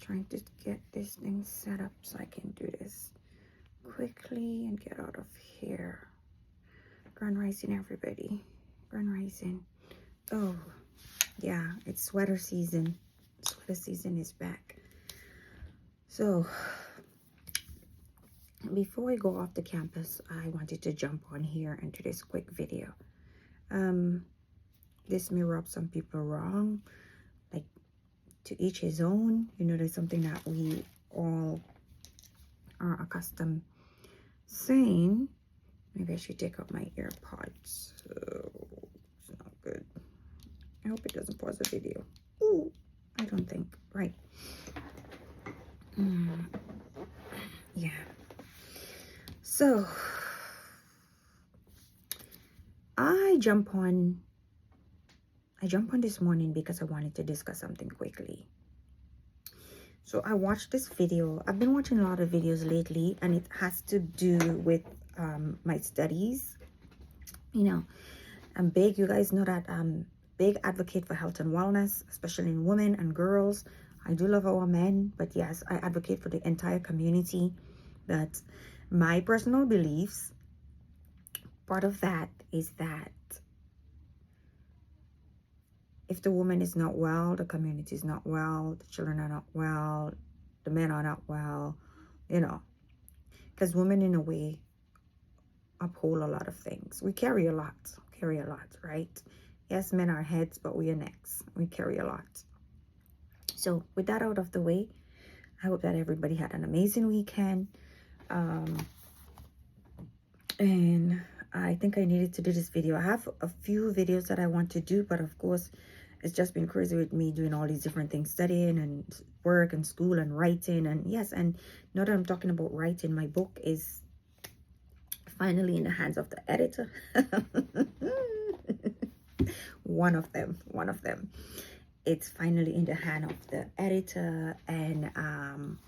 trying to get this thing set up so I can do this quickly and get out of here. Grand rising, everybody. Grand rising. Oh, yeah, it's sweater season. Sweater season is back. So, before I go off the campus, I wanted to jump on here and do this quick video. This may rub some people wrong, like, to each his own. You know, there's something that we all are accustomed saying. Maybe I should take out my AirPods. So it's not good. I hope it doesn't pause the video. Ooh, I don't think. Right. Yeah. So I jump on this morning because I wanted to discuss something quickly. So I watched this video. I've been watching a lot of videos lately, and it has to do with my studies. You know, I'm big. You guys know that I'm big advocate for health and wellness, especially in women and girls. I do love our men, but yes, I advocate for the entire community. But my personal beliefs, part of that is that if the woman is not well, the community is not well, the children are not well, the men are not well, you know, because women in a way uphold a lot of things. We carry a lot, right? Yes, men are heads, but we are necks. We carry a lot. So with that out of the way, I hope that everybody had an amazing weekend. And I think I needed to do this video. I have a few videos that I want to do, but of course, it's just been crazy with me doing all these different things, studying and work and school and writing. And yes, and now that I'm talking about writing, my book is finally in the hands of the editor. one of them. It's finally in the hand of the editor, and I'm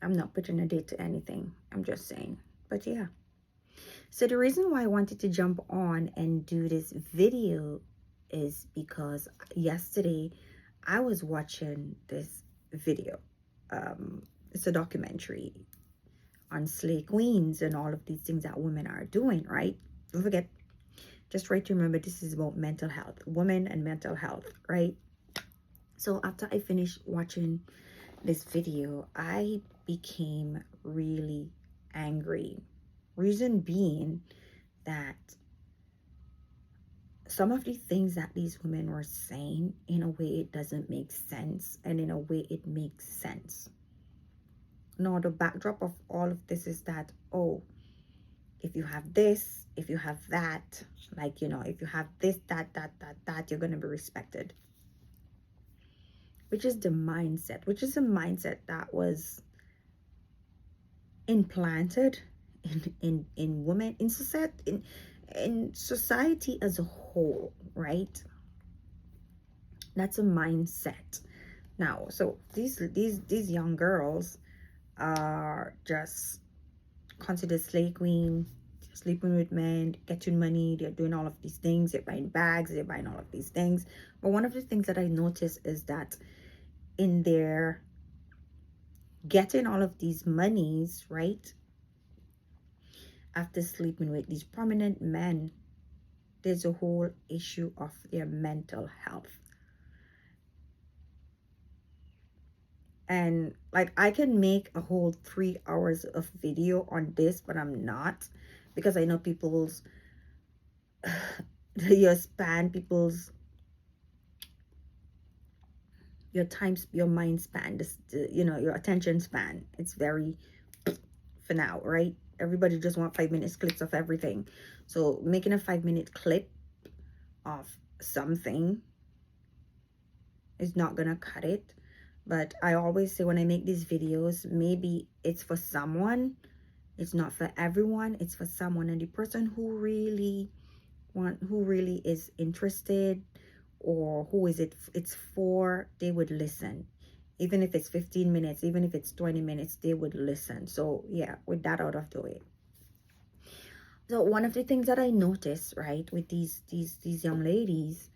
not putting a date to anything. I'm just saying. But yeah. So the reason why I wanted to jump on and do this video is because yesterday I was watching this video. It's a documentary on slay queens and all of these things that women are doing, right? Don't forget, just try to remember, this is about mental health, women and mental health, right? So after I finished watching this video, I became really angry. Reason being that some of the things that these women were saying, in a way it doesn't make sense, and in a way it makes sense. Now the backdrop of all of this is that, oh, if you have this, if you have that, like, you know, if you have this, that, you're going to be respected. Which is the mindset, which is a mindset that was implanted in women, in society as a whole, right? That's a mindset. Now, so these young girls are just considered slay queen, sleeping with men, getting money, they're doing all of these things, they're buying bags, they're buying all of these things. But one of the things that I noticed is that in their getting all of these monies, right, after sleeping with these prominent men, there's a whole issue of their mental health. And like, I can make a whole 3 hours of video on this, but I'm not, because I know people's your mind span, you know, your attention span, it's very for now, right? Everybody just want 5 minutes clips of everything. So making a 5-minute clip of something is not gonna cut it. But I always say, when I make these videos, maybe it's for someone, it's not for everyone, it's for someone. And the person who really is interested, or who is it's for, they would listen. Even if it's 15 minutes, even if it's 20 minutes, they would listen. So yeah, with that out of the way. So one of the things that I noticed, right, with these young ladies,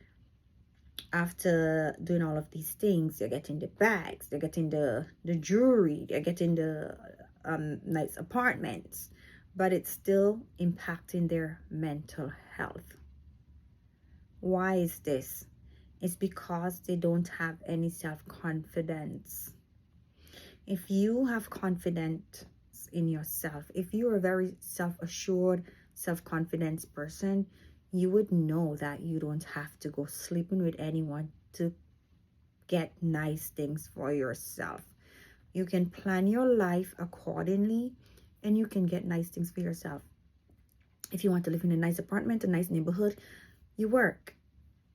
after doing all of these things, they're getting the bags, they're getting the jewelry, they're getting the nice apartments, but it's still impacting their mental health. Why is this? It's because they don't have any self-confidence. If you have confidence in yourself, if you're a very self-assured, self-confidence person, you would know that you don't have to go sleeping with anyone to get nice things for yourself. You can plan your life accordingly and you can get nice things for yourself. If you want to live in a nice apartment, a nice neighborhood, you work,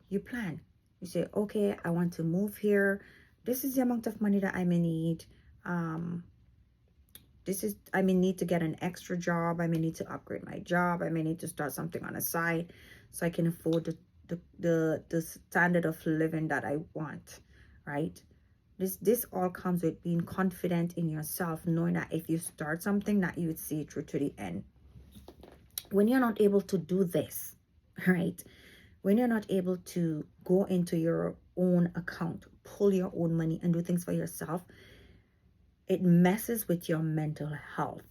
you plan. You say, okay, I want to move here. This is the amount of money that I may need. I may need to get an extra job. I may need to upgrade my job. I may need to start something on the side so I can afford the standard of living that I want, right? This all comes with being confident in yourself, knowing that if you start something, that you would see it through to the end. When you're not able to do this, right? When you're not able to go into your own account, pull your own money and do things for yourself, it messes with your mental health,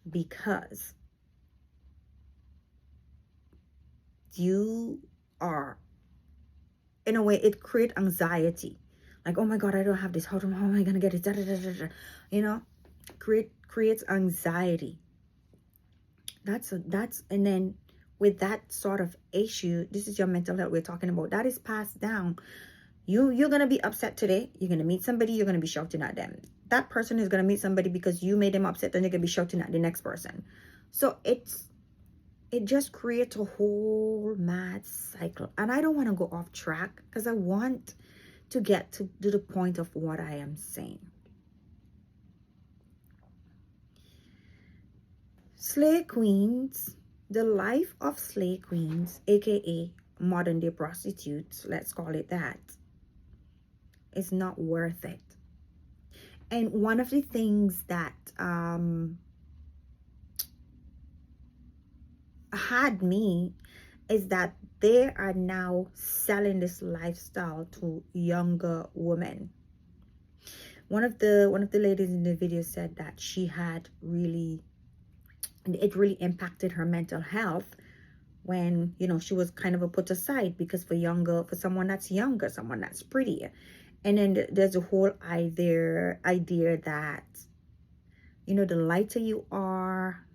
because you are, in a way, it creates anxiety. Like, oh my God, I don't have this. How am I going to get it? Da, da, da, da, da. You know, creates anxiety. And then with that sort of issue, this is your mental health we're talking about. That is passed down. You're going to be upset today. You're going to meet somebody. You're going to be shouting at them. That person is going to meet somebody because you made them upset, and you're going to be shouting at the next person. So it just creates a whole mad cycle. And I don't want to go off track because I want to get to the point of what I am saying. Slay queens, the life of slay queens, aka modern day prostitutes, let's call it that, is not worth it. And one of the things that had me is that they are now selling this lifestyle to younger women. One of the ladies in the video said that it really impacted her mental health when, you know, she was kind of put aside because for someone that's younger, someone that's prettier. And then there's a whole idea that, you know, the lighter you are,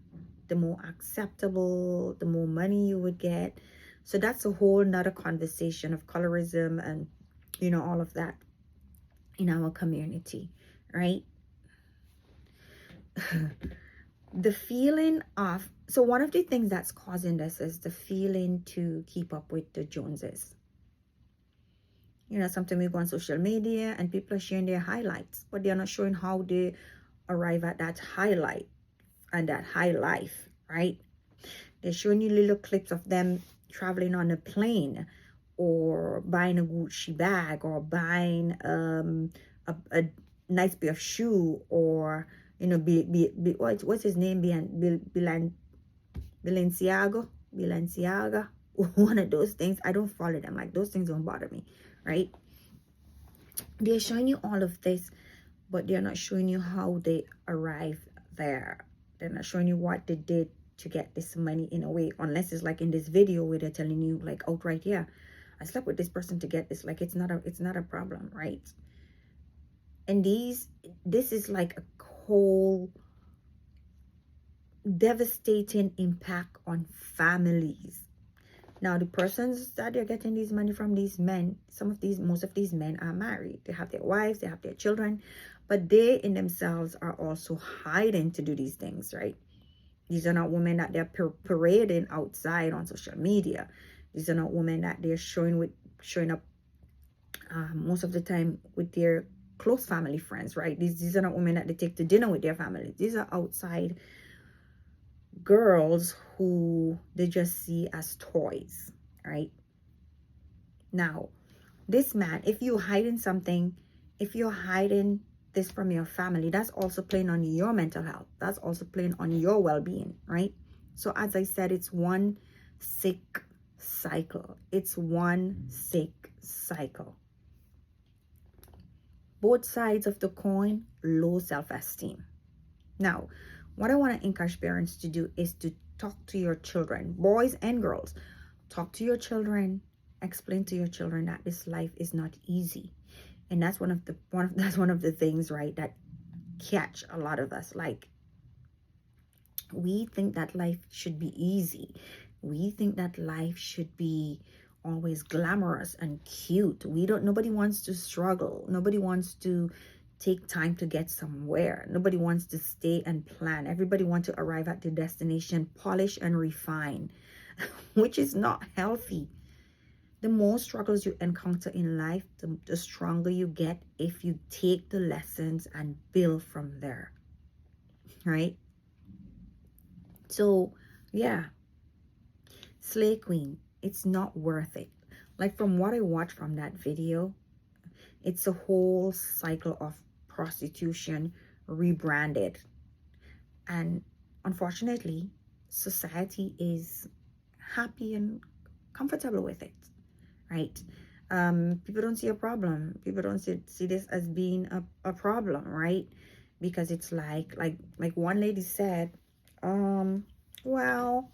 the more acceptable, the more money you would get. So that's a whole nother conversation of colorism and, you know, all of that in our community, right? The feeling of, so one of the things that's causing this is the feeling to keep up with the Joneses. You know, sometimes we go on social media and people are sharing their highlights, but they're not showing how they arrive at that highlight and that high life, right? They're showing you little clips of them traveling on a plane, or buying a Gucci bag, or buying a nice pair of shoe, or, you know, what's his name? Balenciaga, one of those things. I don't follow them. Like, those things don't bother me, right? They're showing you all of this, but they're not showing you how they arrive there. They're not showing you what they did to get this money, in a way, unless it's like in this video where they're telling you, like, outright, yeah, I slept with this person to get this. Like, it's not a problem, right? And this is like a whole devastating impact on families. Now, the persons that they're getting this money from, these men, most of these men are married. They have their wives, they have their children, but they in themselves are also hiding to do these things, right? These are not women that they're parading outside on social media. These are not women that they're showing up most of the time with their close family friends, right? These are not women that they take to dinner with their family. These are outside girls who they just see as toys, right? Now, this man, if you're hiding something, if you're hiding this from your family, that's also playing on your mental health. That's also playing on your well-being, right? So as I said, it's one sick cycle. It's one sick cycle. Both sides of the coin, low self-esteem. Now, what I want to encourage parents to do is to talk to your children, boys and girls. Talk to your children, explain to your children that this life is not easy. And that's one of the things, right, that catch a lot of us. Like, we think that life should be easy. We think that life should be always glamorous and cute. Nobody wants to struggle. Nobody wants to take time to get somewhere. Nobody wants to stay and plan. Everybody wants to arrive at the destination, polish and refine, which is not healthy. The more struggles you encounter in life, the stronger you get if you take the lessons and build from there, right? So, yeah, Slay Queen, it's not worth it. Like, from what I watched from that video, it's a whole cycle of prostitution rebranded. And unfortunately, society is happy and comfortable with it, right? People don't see a problem. People don't see this as being a problem, right? Because it's like one lady said, well,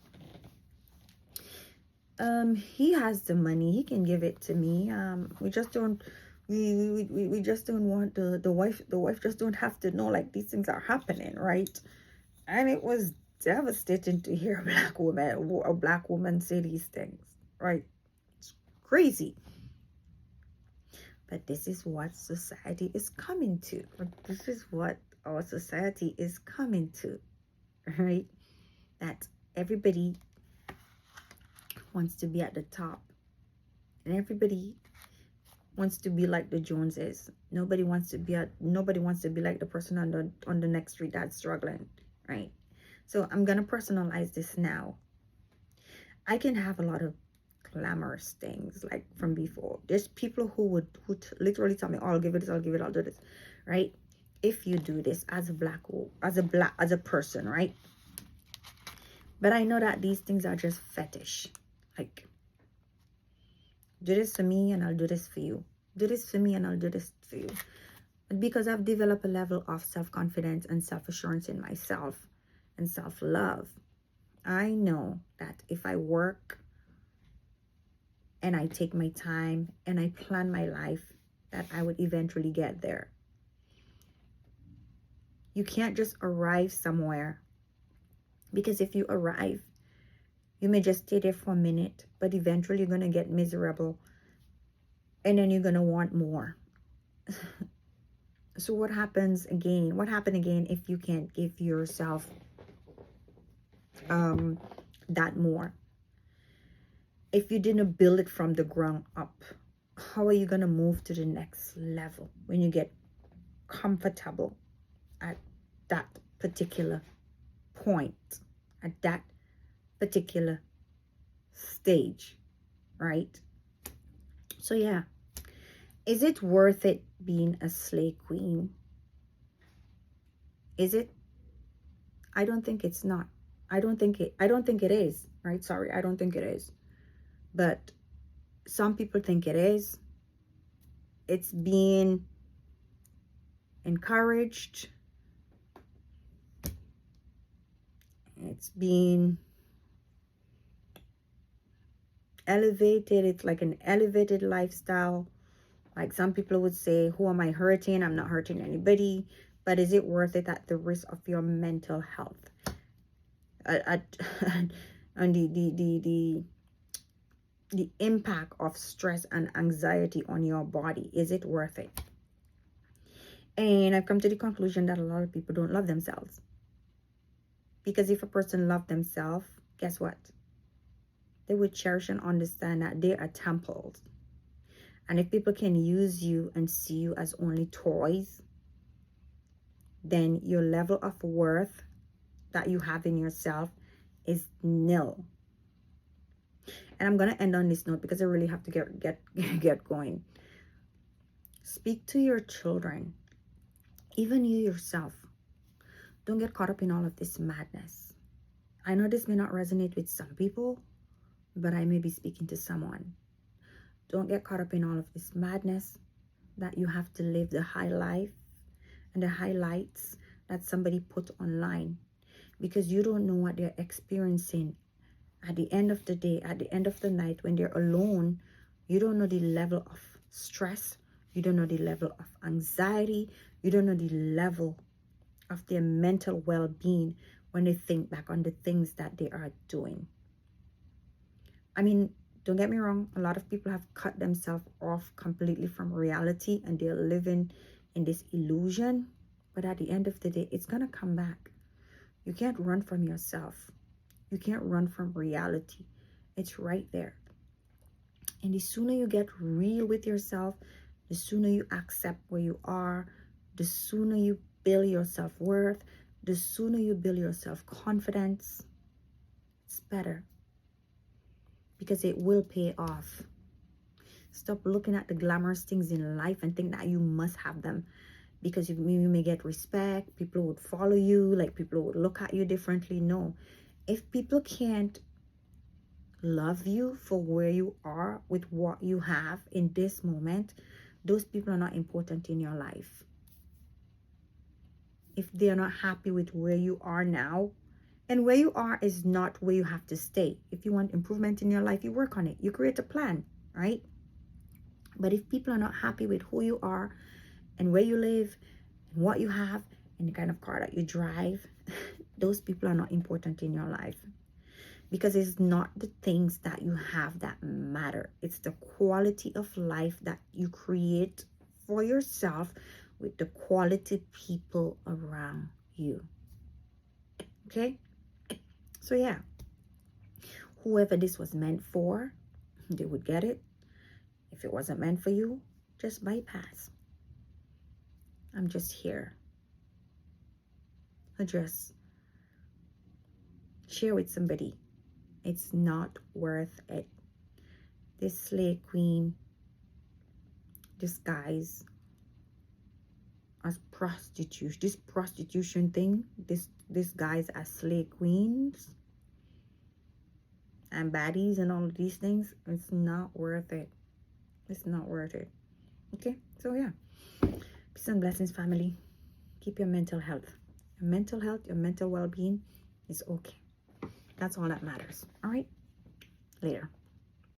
he has the money, he can give it to me. We just don't want the wife just don't have to know, like, these things are happening, right? And it was devastating to hear a black woman say these things, right? It's crazy. But this is what society is coming to. This is what our society is coming to, right? That everybody wants to be at the top, and everybody wants to be like the Joneses. Nobody wants to be like the person on the next street that's struggling, right? So I'm gonna personalize this now. I can have a lot of glamorous things, like, from before. There's people who literally tell me, oh, I'll give it this, I'll do this, right? If you do this as a person, right? But I know that these things are just fetish. Like, do this for me and I'll do this for you. Do this for me and I'll do this for you. But because I've developed a level of self-confidence and self-assurance in myself and self-love, I know that if I work and I take my time and I plan my life, that I would eventually get there. You can't just arrive somewhere, because if you arrive, you may just stay there for a minute, but eventually you're going to get miserable, and then you're going to want more. So what happened again if you can't give yourself that more? If you didn't build it from the ground up, how are you going to move to the next level when you get comfortable at that particular point, at that particular stage, right? So yeah, is it worth it being a slay queen? Is it? I don't think it's not. I don't think it is, right? Sorry, I don't think it is. But some people think it is. It's being encouraged. It's being elevated. It's like an elevated lifestyle. Like, some people would say, who am I hurting? I'm not hurting anybody. But is it worth it at the risk of your mental health? And the impact of stress and anxiety on your body? Is it worth it? And I've come to the conclusion that a lot of people don't love themselves. Because if a person loved themselves, guess what? They would cherish and understand that they are temples. And if people can use you and see you as only toys, then your level of worth that you have in yourself is nil. And I'm going to end on this note because I really have to get going. Speak to your children, even you yourself. Don't get caught up in all of this madness. I know this may not resonate with some people, but I may be speaking to someone. Don't get caught up in all of this madness that you have to live the high life and the highlights that somebody put online, because you don't know what they're experiencing at the end of the day, at the end of the night, when they're alone. You don't know the level of stress. You don't know the level of anxiety. You don't know the level of their mental well-being when they think back on the things that they are doing. I mean, don't get me wrong, a lot of people have cut themselves off completely from reality and they're living in this illusion. But at the end of the day, it's going to come back. You can't run from yourself. You can't run from reality. It's right there. And the sooner you get real with yourself, the sooner you accept where you are, the sooner you build your self-worth, the sooner you build your self-confidence, it's better. Because it will pay off. Stop looking at the glamorous things in life and think that you must have them. Because you may get respect, people would follow you, like people would look at you differently. No. If people can't love you for where you are with what you have in this moment, those people are not important in your life. If they are not happy with where you are now, and where you are is not where you have to stay. If you want improvement in your life, you work on it. You create a plan, right? But if people are not happy with who you are and where you live and what you have and the kind of car that you drive, those people are not important in your life. Because it's not the things that you have that matter. It's the quality of life that you create for yourself with the quality people around you. Okay? So yeah, whoever this was meant for, they would get it. If it wasn't meant for you, just bypass. I'm just here. Just share with somebody. It's not worth it. This slave queen disguised as prostitution. This prostitution thing, this guys as slave queens and baddies and all of these things, it's not worth it. It's not worth it. Okay, so yeah, peace and blessings, family. Keep your mental health. Your mental health, your mental well-being is okay. That's all that matters. All right, later.